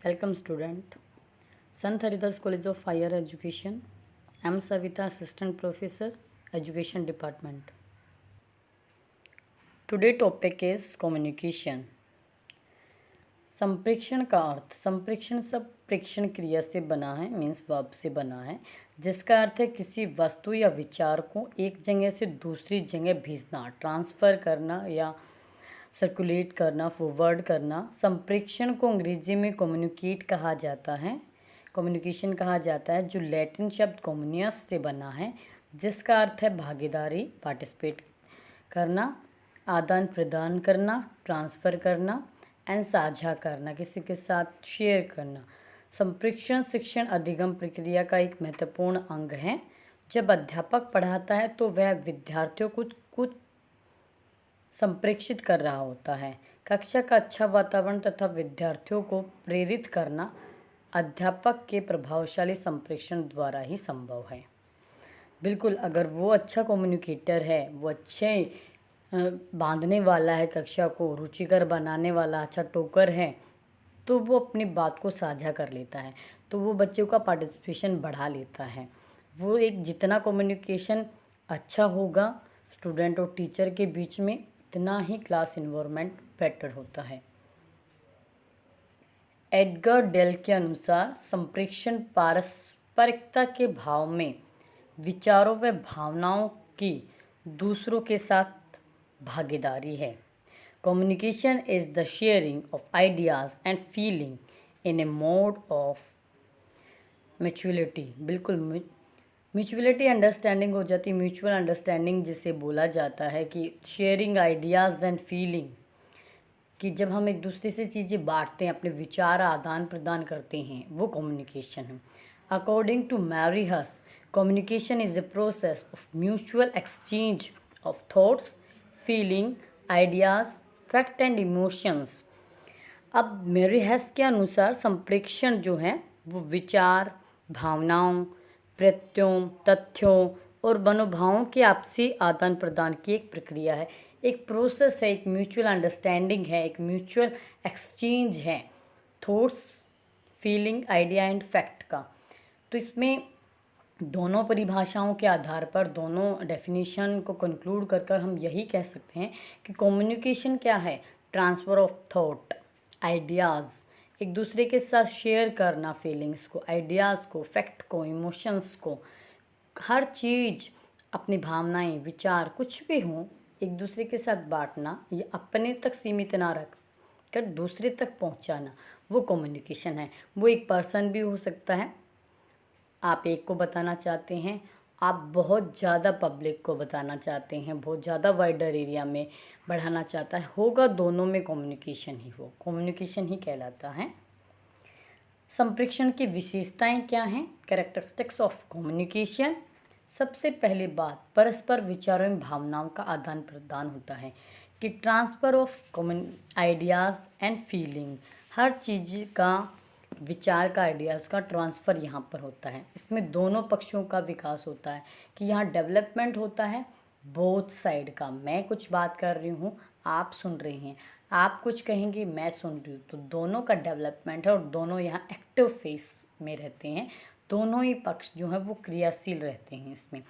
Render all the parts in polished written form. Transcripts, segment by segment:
Welcome student. Sant Haridas College of Higher Education. I am Savita, Assistant Professor, Education Department. Today topic is communication. संप्रेक्षण का अर्थ, संप्रेक्षण सब प्रेक्षण क्रिया से बना है, मीन्स वर्ब से बना है, जिसका अर्थ है किसी वस्तु या विचार को एक जगह से दूसरी जगह भेजना, ट्रांसफ़र करना या सर्कुलेट करना, फॉरवर्ड करना। संप्रेक्षण को अंग्रेजी में कम्युनिकेट कहा जाता है, कम्युनिकेशन कहा जाता है, जो लैटिन शब्द कम्युनियस से बना है, जिसका अर्थ है भागीदारी, पार्टिसिपेट करना, आदान प्रदान करना, ट्रांसफ़र करना एंड साझा करना, किसी के साथ शेयर करना। संप्रेक्षण शिक्षण अधिगम प्रक्रिया का एक महत्वपूर्ण अंग है। जब अध्यापक पढ़ाता है तो वह विद्यार्थियों को कुछ संप्रेक्षित कर रहा होता है। कक्षा का अच्छा वातावरण तथा विद्यार्थियों को प्रेरित करना अध्यापक के प्रभावशाली संप्रेक्षण द्वारा ही संभव है। बिल्कुल, अगर वो अच्छा कम्युनिकेटर है, वो अच्छे बांधने वाला है, कक्षा को रुचिकर बनाने वाला अच्छा टोकर है, तो वो अपनी बात को साझा कर लेता है, तो वो बच्चों का पार्टिसिपेशन बढ़ा लेता है। वो एक जितना कम्युनिकेशन अच्छा होगा स्टूडेंट और टीचर के बीच में, इतना ही क्लास इन्वायरमेंट बेटर होता है। एडगर डेल के अनुसार संप्रेक्षण पारस्परिकता के भाव में विचारों व भावनाओं की दूसरों के साथ भागीदारी है। Communication is the sharing of ideas and feeling in A mode of mutuality. बिल्कुल, म्यूचुअलिटी अंडरस्टैंडिंग हो जाती है, म्यूचुअल अंडरस्टैंडिंग जिसे बोला जाता है कि शेयरिंग आइडियाज़ एंड फीलिंग, कि जब हम एक दूसरे से चीज़ें बांटते हैं, अपने विचार आदान प्रदान करते हैं, वो कम्युनिकेशन है। According to Mary Huss, communication is a process of mutual exchange of thoughts, feeling, ideas, fact and emotions. अब मैरी हस के अनुसार संप्रेक्षण जो है वो विचार, भावनाओं, प्रत्ययों, तथ्यों और मनोभावों के आपसी आदान प्रदान की एक प्रक्रिया है, एक प्रोसेस है, एक म्यूचुअल अंडरस्टैंडिंग है, एक म्यूचुअल एक्सचेंज है thoughts, feeling, idea and fact का। तो इसमें दोनों परिभाषाओं के आधार पर, दोनों डेफिनेशन को कंक्लूड कर कर हम यही कह सकते हैं कि कम्युनिकेशन क्या है? ट्रांसफ़र ऑफ थॉट, आइडियाज़, एक दूसरे के साथ शेयर करना फीलिंग्स को, आइडियाज़ को, फैक्ट को, इमोशंस को, हर चीज़, अपनी भावनाएं, विचार कुछ भी हों, एक दूसरे के साथ बांटना, ये अपने तक सीमित ना रख कर दूसरे तक पहुंचाना, वो कम्युनिकेशन है। वो एक पर्सन भी हो सकता है, आप एक को बताना चाहते हैं, आप बहुत ज़्यादा पब्लिक को बताना चाहते हैं, बहुत ज़्यादा वाइडर एरिया में बढ़ाना चाहता है, होगा दोनों में कम्युनिकेशन ही, वो कम्युनिकेशन ही कहलाता है। संप्रेक्षण की विशेषताएं क्या हैं? Characteristics of communication. सबसे पहली बात, परस्पर विचारों एवं भावनाओं का आदान प्रदान होता है, कि transfer of ideas and feeling, हर चीज़ का, विचार का, आइडियाज़ का ट्रांसफ़र यहाँ पर होता है। इसमें दोनों पक्षों का विकास होता है, कि यहाँ डेवलपमेंट होता है बोथ साइड का। मैं कुछ बात कर रही हूँ, आप सुन रहे हैं, आप कुछ कहेंगे, मैं सुन रही हूँ, तो दोनों का डेवलपमेंट है और दोनों यहाँ एक्टिव फेस में रहते हैं, दोनों ही पक्ष जो हैं वो क्रियाशील रहते हैं।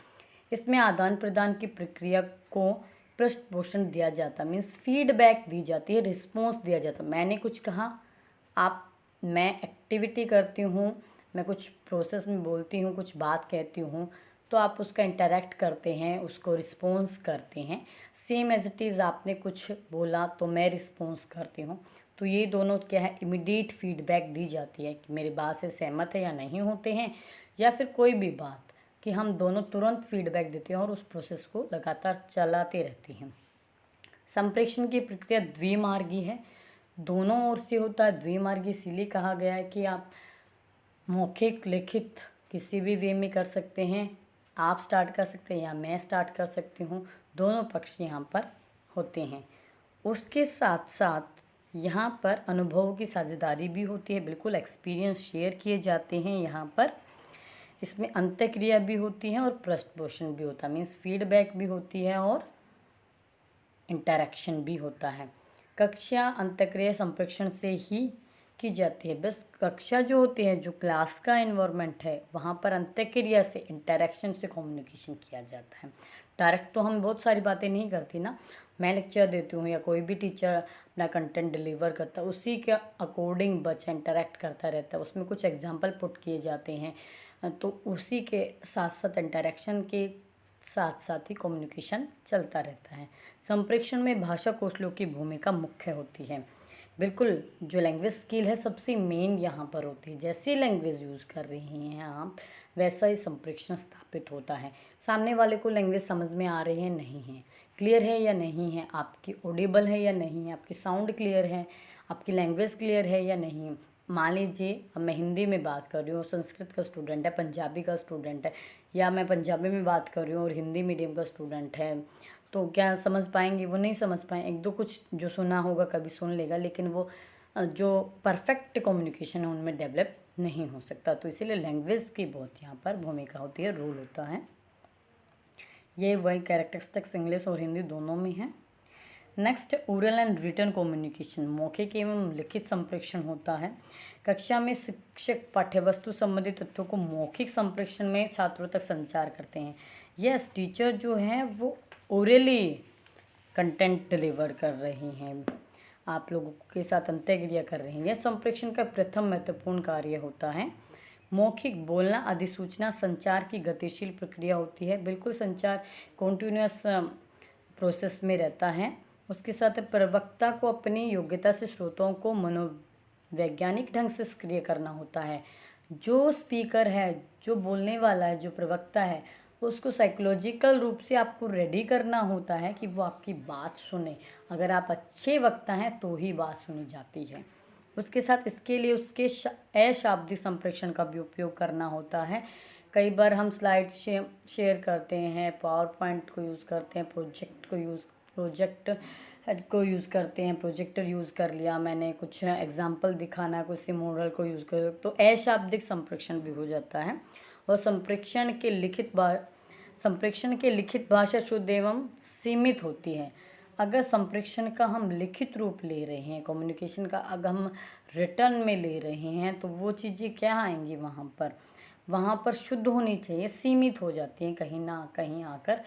इसमें आदान प्रदान की प्रक्रिया को पृष्ठपोषण दिया जाता, मीन्स फीडबैक दी जाती है, रिस्पॉन्स दिया जाता। मैंने कुछ कहा, मैं एक्टिविटी करती हूँ, मैं कुछ प्रोसेस में बोलती हूँ, कुछ बात कहती हूँ, तो आप उसका इंटरेक्ट करते हैं, उसको रिस्पॉन्स करते हैं। सेम एज इट इज़ आपने कुछ बोला तो मैं रिस्पॉन्स करती हूँ, तो ये दोनों क्या है, इमीडिएट फीडबैक दी जाती है कि मेरी बात से सहमत है या नहीं होते हैं, या फिर कोई भी बात, कि हम दोनों तुरंत फीडबैक देते हैं और उस प्रोसेस को लगातार चलाते रहते हैं। संप्रेक्षण की प्रक्रिया द्विमार्गी है, दोनों ओर से होता है। द्विमार्गी इसीलिए कहा गया है कि आप मौखिक, लिखित किसी भी वे में कर सकते हैं, आप स्टार्ट कर सकते हैं या मैं स्टार्ट कर सकती हूँ, दोनों पक्ष यहाँ पर होते हैं। उसके साथ साथ यहाँ पर अनुभवों की साझेदारी भी होती है, बिल्कुल एक्सपीरियंस शेयर किए जाते हैं यहाँ पर। इसमें अंतःक्रिया भी होती है और पृष्ठपोषण भी होता है, मीन्स फीडबैक भी होती है और इंटरेक्शन भी होता है। कक्षा अंतःक्रिया संप्रेक्षण से ही की जाती है। बस कक्षा जो होती है, जो क्लास का एनवायरनमेंट है, वहाँ पर अंतःक्रिया से, इंटरेक्शन से कम्युनिकेशन किया जाता है। डायरेक्ट तो हम बहुत सारी बातें नहीं करती ना, मैं लेक्चर देती हूँ या कोई भी टीचर अपना कंटेंट डिलीवर करता है, उसी के अकॉर्डिंग बच्चा इंटरेक्ट करता रहता है, उसमें कुछ एग्जाम्पल पुट किए जाते हैं, तो उसी के साथ साथ इंटरेक्शन के साथ साथ ही कम्युनिकेशन चलता रहता है। संप्रेषण में भाषा कौशलों की भूमिका मुख्य होती है। बिल्कुल, जो लैंग्वेज स्किल है सबसे मेन यहाँ पर होती है। जैसी लैंग्वेज यूज़ कर रही हैं आप, वैसा ही संप्रेषण स्थापित होता है। सामने वाले को लैंग्वेज समझ में आ रही है नहीं है, क्लियर है या नहीं है, आपकी ऑडिबल है या नहीं है, आपकी साउंड क्लियर है, आपकी लैंग्वेज क्लियर है या नहीं। मान लीजिए अब मैं हिंदी में बात कर रही हूँ, संस्कृत का स्टूडेंट है, पंजाबी का स्टूडेंट है, या मैं पंजाबी में बात कर रही हूँ और हिंदी मीडियम का स्टूडेंट है, तो क्या समझ पाएंगे? वो नहीं समझ पाए। एक दो कुछ जो सुना होगा कभी सुन लेगा, लेकिन वो जो परफेक्ट कम्युनिकेशन है उनमें डेवलप नहीं हो सकता। तो इसीलिए लैंग्वेज की बहुत यहाँ पर भूमिका होती है, रोल होता है। ये वही कैरेक्टरिस्टिक्स इंग्लिश और हिंदी दोनों में है। Next, oral and written communication, मौखिक एवं लिखित संप्रेषण होता है। कक्षा में शिक्षक पाठ्यवस्तु संबंधी तथ्यों को मौखिक संप्रेषण में छात्रों तक संचार करते हैं। यस, टीचर जो है वो ओरली कंटेंट डिलीवर कर रही हैं, आप लोगों के साथ अंतःक्रिया कर रही हैं। यह संप्रेषण का प्रथम महत्वपूर्ण कार्य होता है। मौखिक बोलना अधिसूचना संचार की गतिशील प्रक्रिया होती है। बिल्कुल, संचार कॉन्टिन्यूअस प्रोसेस में रहता है। उसके साथ प्रवक्ता को अपनी योग्यता से श्रोताओं को मनोवैज्ञानिक ढंग से सक्रिय करना होता है। जो स्पीकर है, जो बोलने वाला है, जो प्रवक्ता है, उसको साइकोलॉजिकल रूप से आपको रेडी करना होता है कि वो आपकी बात सुने। अगर आप अच्छे वक्ता हैं तो ही बात सुनी जाती है। उसके साथ इसके लिए उसके अशाब्दिक संप्रेषण का भी उपयोग करना होता है। कई बार हम स्लाइड शेयर करते हैं, पावर पॉइंट को यूज़ करते हैं, प्रोजेक्टर यूज़ कर लिया मैंने, कुछ एग्जांपल दिखाना, कुछ मॉडल को यूज़ कर, तो अशाब्दिक संप्रेषण भी हो जाता है। और संप्रेषण के लिखित भाषा शुद्ध एवं सीमित होती है। अगर संप्रेषण का हम लिखित रूप ले रहे हैं, कम्युनिकेशन का अगर हम रिटर्न में ले रहे हैं, तो वो चीज़ें क्या आएंगी वहाँ पर शुद्ध होनी चाहिए, सीमित हो जाती हैं कहीं ना कहीं आकर।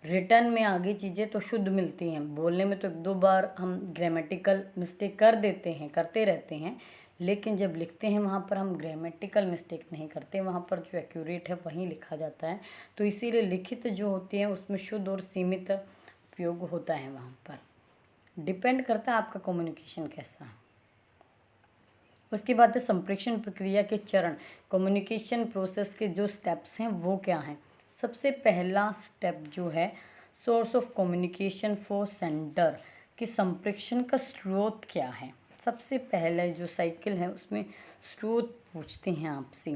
रिटर्न में आगे चीज़ें तो शुद्ध मिलती हैं, बोलने में तो एक दो बार हम ग्रामेटिकल मिस्टेक करते रहते हैं, लेकिन जब लिखते हैं वहाँ पर हम ग्रामेटिकल मिस्टेक नहीं करते, वहाँ पर जो एक्यूरेट है वहीं लिखा जाता है। तो इसीलिए लिखित जो होती है उसमें शुद्ध और सीमित उपयोग होता है। वहाँ पर डिपेंड करता है आपका कम्युनिकेशन कैसा है। उसके बाद है संप्रेषण प्रक्रिया के चरण, कम्युनिकेशन प्रोसेस के जो स्टेप्स हैं वो क्या हैं। सबसे पहला स्टेप जो है source of communication for sender, कि संप्रेषण का स्रोत क्या है। सबसे पहले जो साइकिल है उसमें स्रोत पूछते हैं आपसे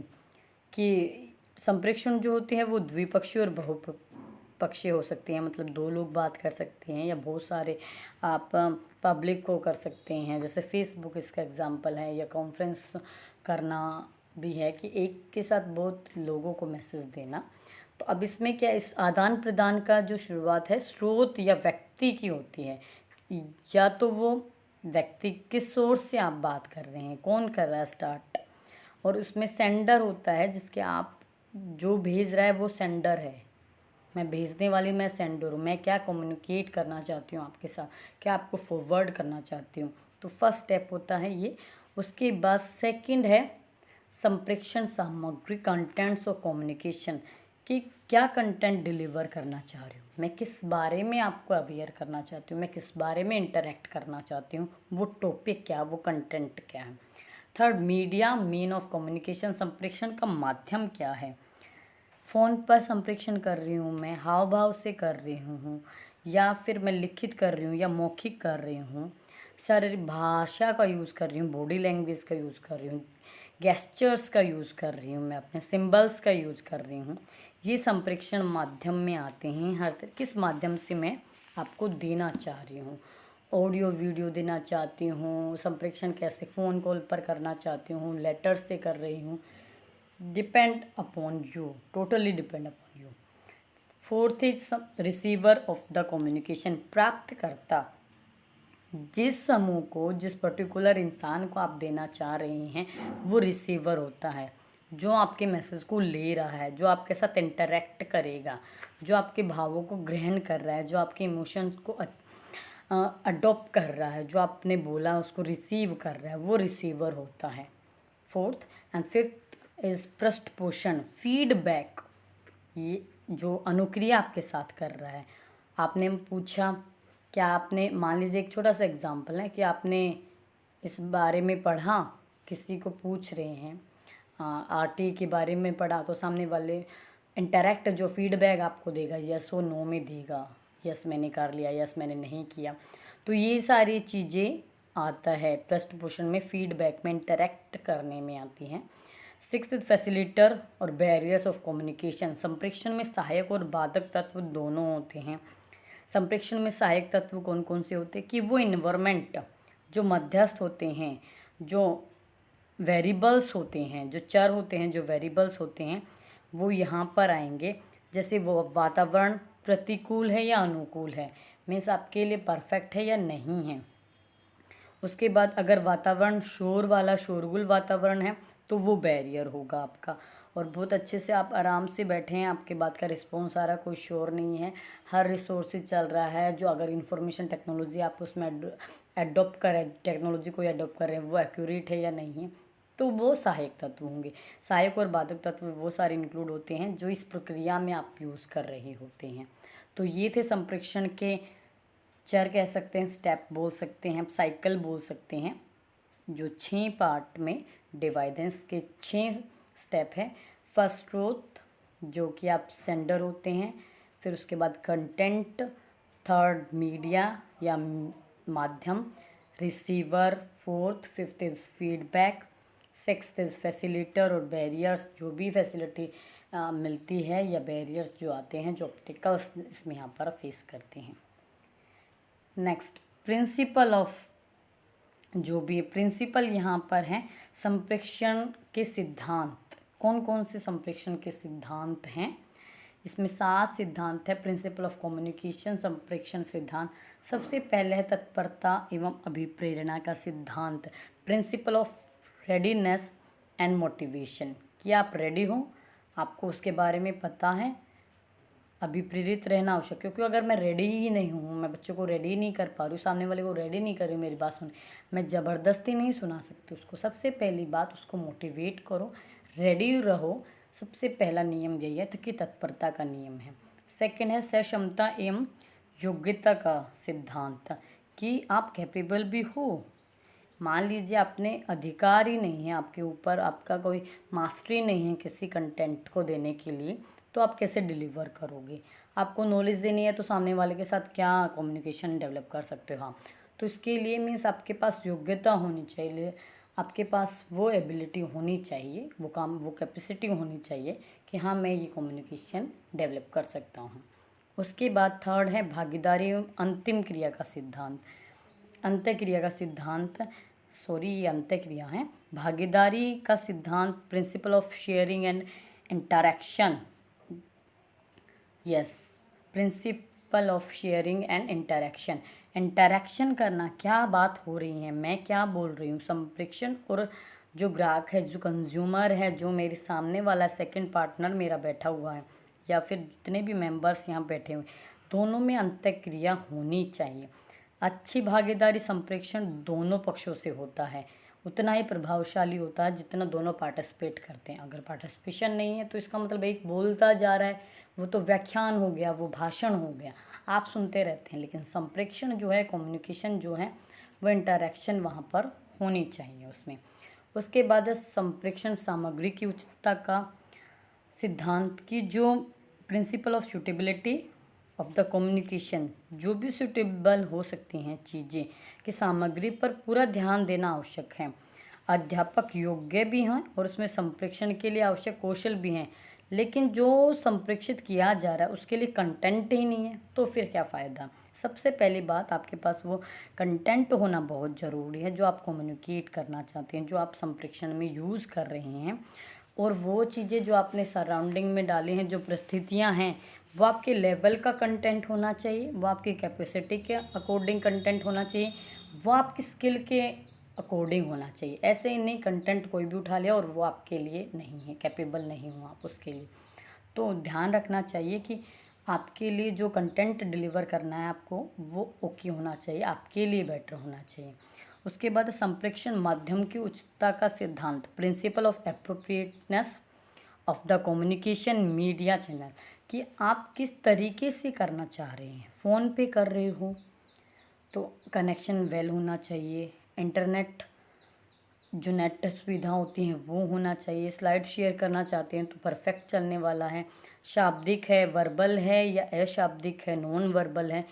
कि संप्रेषण जो होती है वो द्विपक्षीय और बहुपक्षीय हो सकती है, मतलब दो लोग बात कर सकते हैं या बहुत सारे आप पब्लिक को कर सकते हैं, जैसे फेसबुक इसका एग्जांपल है, या कॉन्फ्रेंस करना भी है कि एक के साथ बहुत लोगों को मैसेज देना। तो अब इसमें क्या, इस आदान प्रदान का जो शुरुआत है स्रोत या व्यक्ति की होती है, या तो वो व्यक्ति किस सोर्स से आप बात कर रहे हैं, कौन कर रहा है स्टार्ट, और उसमें सेंडर होता है जिसके आप जो भेज रहा है वो सेंडर है, मैं भेजने वाली मैं सेंडर हूँ, मैं क्या कम्युनिकेट करना चाहती हूँ आपके साथ, क्या आपको फॉरवर्ड करना चाहती हूँ। तो फर्स्ट स्टेप होता है ये। उसके बाद सेकंड है संप्रेषण सामग्री, कंटेंट्स और कम्युनिकेशन, कि क्या कंटेंट डिलीवर करना चाह रही हूँ मैं, किस बारे में आपको अवेयर करना चाहती हूँ मैं, किस बारे में इंटरेक्ट करना चाहती हूँ, वो टॉपिक क्या, वो कंटेंट क्या है। Third, media mean of communication, संप्रेषण का माध्यम क्या है। फ़ोन पर संप्रेषण कर रही हूँ मैं, हाव भाव से कर रही हूँ, या फिर मैं लिखित कर रही हूँ या मौखिक कर रही हूँ, शारीरिक भाषा का यूज़ कर रही हूँ, बॉडी लैंग्वेज का यूज़ कर रही हूँ, गेस्चर्स का यूज़ कर रही हूँ, मैं अपने सिंबल्स का यूज़ कर रही हूँ। ये संप्रेषण माध्यम में आते हैं। हर किस माध्यम से मैं आपको देना चाह रही हूँ, ऑडियो वीडियो देना चाहती हूँ, संप्रेषण कैसे फ़ोन कॉल पर करना चाहती हूँ, लेटर से कर रही हूँ, depend upon you, totally depend upon you. Fourth is receiver of the communication, प्राप्तकर्ता, जिस समूह को, जिस पर्टिकुलर इंसान को आप देना चाह रहे हैं वो रिसीवर होता है, जो आपके मैसेज को ले रहा है, जो आपके साथ इंटरेक्ट करेगा, जो आपके भावों को ग्रहण कर रहा है, जो आपके इमोशंस को अडॉप्ट कर रहा है, जो आपने बोला उसको रिसीव कर रहा है, वो रिसीवर होता है। फोर्थ एंड फिफ्थ इज पृष्ठपोषण, फीडबैक। ये जो अनुक्रिया आपके साथ कर रहा है, आपने पूछा, क्या आपने, मान लीजिए एक छोटा सा एग्जांपल है कि आपने इस बारे में पढ़ा, किसी को पूछ रहे हैं आरटी के बारे में पढ़ा, तो सामने वाले इंटरेक्ट जो फीडबैक आपको देगा यस और नो में देगा, यस मैंने कर लिया, यस मैंने नहीं किया। तो ये सारी चीज़ें आता है पृष्ठपोषण में, फीडबैक में, इंटरेक्ट करने में आती हैं। सिक्स्थ फैसिलिटर और बैरियर्स ऑफ कम्युनिकेशन, संप्रेषण में सहायक और बाधक तत्व दोनों होते हैं। संप्रेषण में सहायक तत्व कौन कौन से होते हैं कि वो इन्वायरमेंट, जो मध्यस्थ होते हैं, जो वेरिएबल्स होते हैं, जो चर होते हैं, जो वेरिएबल्स होते हैं, वो यहाँ पर आएंगे। जैसे वो वातावरण प्रतिकूल है या अनुकूल है, मीन्स आपके लिए परफेक्ट है या नहीं है। उसके बाद अगर वातावरण शोर वाला, शोरगुल वातावरण है, तो वो बैरियर होगा आपका। और बहुत अच्छे से आप आराम से बैठे हैं, आपके बात का रिस्पॉन्स आ रहा, कोई शोर नहीं है, हर रिसोर्सेज चल रहा है, जो अगर इंफॉर्मेशन टेक्नोलॉजी आप उसमें एडॉप्ट करें, टेक्नोलॉजी को एडॉप्ट कर रहे हैं, वो एक्यूरेट है या नहीं है, तो वो सहायक तत्व होंगे। सहायक और बाधक तत्व वो सारे इंक्लूड होते हैं जो इस प्रक्रिया में आप यूज़ कर रहे होते हैं। तो ये थे संप्रेषण के चर कह सकते हैं, स्टेप बोल सकते हैं, साइकिल बोल सकते हैं, जो 6 पार्ट में डिवाइडेंस के 6 स्टेप है। फर्स्ट स्रोत जो कि आप सेंडर होते हैं, फिर उसके बाद कंटेंट, थर्ड मीडिया या माध्यम, receiver, fourth, fifth is feedback, sixth is facilitator और बैरियर्स, जो भी फैसिलिटी मिलती है या बैरियर्स जो आते हैं, जो ऑब्स्टिकल्स इसमें यहाँ पर फेस करते हैं। नेक्स्ट प्रिंसिपल ऑफ, जो भी प्रिंसिपल यहाँ पर हैं संप्रेषण के सिद्धांत। कौन कौन से संप्रेषण के सिद्धांत हैं? इसमें 7 सिद्धांत है। प्रिंसिपल ऑफ कम्युनिकेशन संप्रेषण सिद्धांत, सबसे पहले है तत्परता एवं अभिप्रेरणा का सिद्धांत। Principle of readiness and motivation, कि आप रेडी हो, आपको उसके बारे में पता है, अभिप्रेरित रहना आवश्यक, क्योंकि अगर मैं रेडी ही नहीं हूँ, मैं बच्चों को रेडी नहीं कर पा रही हूँ, सामने वाले को रेडी नहीं कर रही मेरी बात सुने, मैं ज़बरदस्ती नहीं सुना सकती उसको। सबसे पहली बात, उसको मोटिवेट करो, रेडी रहो। सबसे पहला नियम यही है कि तत्परता का नियम है। सेकंड है सक्षमता एवं योग्यता का सिद्धांत, कि आप कैपेबल भी हो। मान लीजिए आपने अधिकार ही नहीं है आपके ऊपर, आपका कोई मास्टरी नहीं है किसी कंटेंट को देने के लिए, तो आप कैसे डिलीवर करोगे? आपको नॉलेज देनी है तो सामने वाले के साथ क्या कम्युनिकेशन डेवलप कर सकते हो आप? तो इसके लिए मीन्स आपके पास योग्यता होनी चाहिए, आपके पास वो एबिलिटी होनी चाहिए, वो काम, वो कैपेसिटी होनी चाहिए कि हाँ मैं ये कम्युनिकेशन डेवलप कर सकता हूँ। उसके बाद थर्ड है भागीदारी एवं अंतिम क्रिया का सिद्धांत। अंत्यक्रिया का सिद्धांत, सॉरी ये अंत्यक्रिया है। भागीदारी का सिद्धांत, principle of sharing and interaction, yes, principle of sharing and interaction. Interaction करना, क्या बात हो रही है, मैं क्या बोल रही हूँ, संप्रेषण और जो ग्राहक है, जो कंज्यूमर है, जो मेरे सामने वाला सेकंड पार्टनर मेरा बैठा हुआ है, या फिर जितने भी मेंबर्स यहाँ बैठे हुए, दोनों में अंतःक्रिया होनी चाहिए। अच्छी भागीदारी संप्रेषण दोनों पक्षों से होता है, उतना ही प्रभावशाली होता है जितना दोनों पार्टिसिपेट करते हैं। अगर पार्टिसिपेशन नहीं है तो इसका मतलब एक बोलता जा रहा है, वो तो व्याख्यान हो गया, वो भाषण हो गया, आप सुनते रहते हैं। लेकिन संप्रेषण जो है, कम्युनिकेशन जो है, वो इंटरेक्शन वहाँ पर होनी चाहिए उसमें। उसके बाद है संप्रेषण सामग्री की उचितता का सिद्धांत, की जो principle of suitability of the communication, जो भी सूटेबल हो सकती हैं चीज़ें कि सामग्री पर पूरा ध्यान देना आवश्यक है। अध्यापक योग्य भी हैं और उसमें संप्रेषण के लिए आवश्यक कौशल भी हैं, लेकिन जो संप्रेषित किया जा रहा है उसके लिए कंटेंट ही नहीं है, तो फिर क्या फ़ायदा? सबसे पहली बात, आपके पास वो कंटेंट होना बहुत ज़रूरी है जो आप कम्युनिकेट करना चाहते हैं, जो आप संप्रेषण में यूज़ कर रहे हैं। और वो चीज़ें जो आपने सराउंडिंग में डाली हैं, जो परिस्थितियाँ हैं, वो आपके लेवल का कंटेंट होना चाहिए, वो आपकी कैपेसिटी के अकॉर्डिंग कंटेंट होना चाहिए, वो आपकी स्किल के अकॉर्डिंग होना चाहिए। ऐसे ही नहीं कंटेंट कोई भी उठा लिया और वो आपके लिए नहीं है, कैपेबल नहीं हो आप उसके लिए। तो ध्यान रखना चाहिए कि आपके लिए जो कंटेंट डिलीवर करना है आपको, वो ओके होना चाहिए, आपके लिए बेटर होना चाहिए। उसके बाद संप्रेषण माध्यम की उचितता का सिद्धांत, principle of appropriateness of the communication media channel, कि आप किस तरीके से करना चाह रहे हैं। फ़ोन पे कर रहे हो तो कनेक्शन वेल होना चाहिए, इंटरनेट जो नेट सुविधा होती हैं वो होना चाहिए, स्लाइड शेयर करना चाहते हैं तो परफेक्ट चलने वाला है, शाब्दिक है, वर्बल है या अशाब्दिक है, नॉन वर्बल है,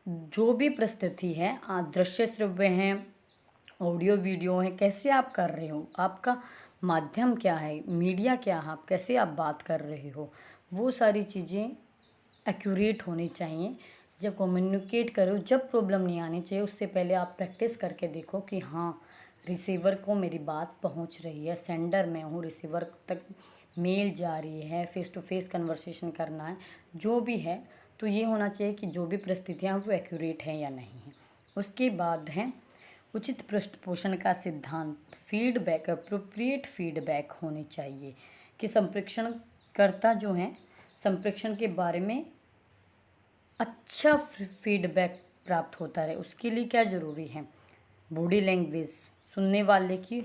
जो भी परिस्थिति है, दृश्य श्रव्य हैं, ऑडियो वीडियो है, कैसे आप कर रहे हो, आपका माध्यम क्या है, मीडिया क्या है, आप कैसे आप बात कर रहे हो, वो सारी चीज़ें एक्यूरेट होनी चाहिए। जब कम्युनिकेट करो, जब प्रॉब्लम नहीं आनी चाहिए, उससे पहले आप प्रैक्टिस करके देखो कि हाँ रिसीवर को मेरी बात पहुंच रही है, सेंडर मैं हूँ, रिसीवर तक मेल जा रही है, फेस टू फेस कन्वर्सेशन करना है, जो भी है। तो ये होना चाहिए कि जो भी परिस्थितियाँ वो एक्यूरेट हैं या नहीं हैं। उसके बाद है उचित पृष्ठपोषण का सिद्धांत, फीडबैक, अप्रोप्रिएट फीडबैक होनी चाहिए कि संप्रेषणकर्ता जो हैं संप्रेषण के बारे में अच्छा फीडबैक प्राप्त होता रहे। उसके लिए क्या ज़रूरी है, बॉडी लैंग्वेज, सुनने वाले की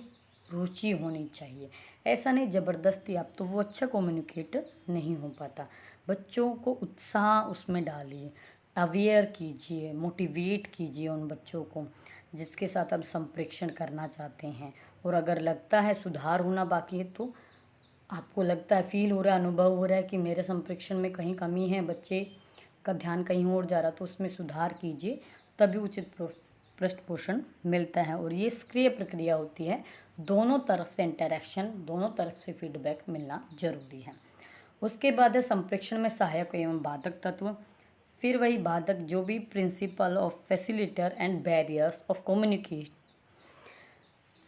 रुचि होनी चाहिए। ऐसा नहीं ज़बरदस्ती आप, तो वो अच्छा कम्युनिकेटर नहीं हो पाता। बच्चों को उत्साह उसमें डालिए, अवेयर कीजिए, मोटिवेट कीजिए उन बच्चों को जिसके साथ आप संप्रेषण करना चाहते हैं। और अगर लगता है सुधार होना बाकी है, तो आपको लगता है, फील हो रहा है, अनुभव हो रहा है कि मेरे संप्रेषण में कहीं कमी है, बच्चे का ध्यान कहीं और जा रहा, तो उसमें सुधार कीजिए, तभी उचित पृष्ठपोषण मिलता है। और ये सक्रिय प्रक्रिया होती है, दोनों तरफ से इंटरेक्शन, दोनों तरफ से फीडबैक मिलना जरूरी है। उसके बाद है संप्रेषण में सहायक एवं बाधक तत्व। फिर वही बाधक, जो भी principle of facilitator and barriers of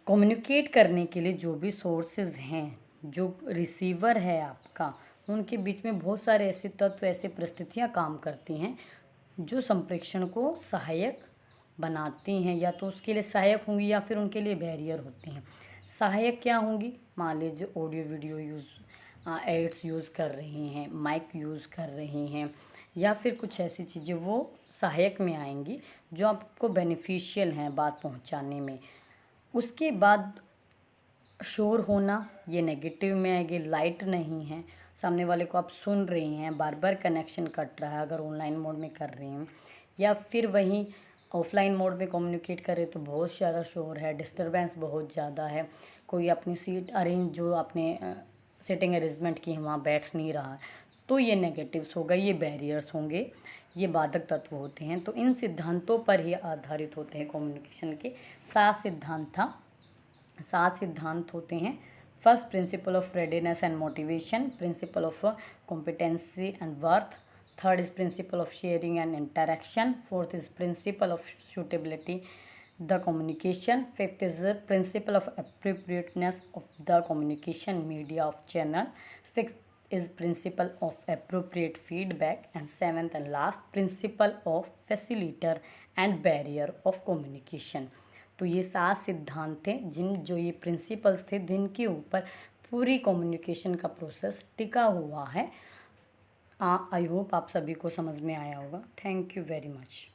communicate करने के लिए जो भी सोर्सेज हैं, जो रिसीवर है आपका, उनके बीच में बहुत सारे ऐसे तत्व, ऐसे परिस्थितियां काम करती हैं जो संप्रेषण को सहायक बनाती हैं, या तो उसके लिए सहायक होंगी या फिर उनके लिए बैरियर होती हैं। सहायक क्या होंगी, मान लीजिए ऑडियो वीडियो एड्स यूज़ कर रही हैं, माइक यूज़ कर रही हैं, या फिर कुछ ऐसी चीज़ें वो सहायक में आएंगी जो आपको बेनिफिशियल हैं बात पहुंचाने में। उसके बाद शोर होना, ये नेगेटिव में आएगी, लाइट नहीं है, सामने वाले को आप सुन रही हैं, बार बार कनेक्शन कट रहा है अगर ऑनलाइन मोड में कर रही हैं, या फिर वहीं ऑफलाइन मोड में कम्युनिकेट करें तो बहुत ज़्यादा शोर है, डिस्टरबेंस बहुत ज़्यादा है, कोई अपनी सीट अरेंज, जो आपने सीटिंग अरेंजमेंट की है वहाँ बैठ नहीं रहा है, तो ये नेगेटिव्स होगा, ये बैरियर्स होंगे, ये बाधक तत्व होते हैं। तो इन सिद्धांतों पर ही आधारित होते हैं कम्युनिकेशन के 7 सिद्धांत होते हैं। First, principle of readiness and motivation, principle of competency and worth, third is principle of sharing and interaction, fourth is principle of suitability the communication, fifth is the principle of appropriateness of the communication media of channel, sixth is principle of appropriate feedback, and seventh and last principle of facilitator and barrier of communication। तो ये 7 सिद्धांत थे, जो ये principles थे जिनके ऊपर पूरी कम्युनिकेशन का प्रोसेस टिका हुआ है। आई होप आप सभी को समझ में आया होगा। Thank you very much.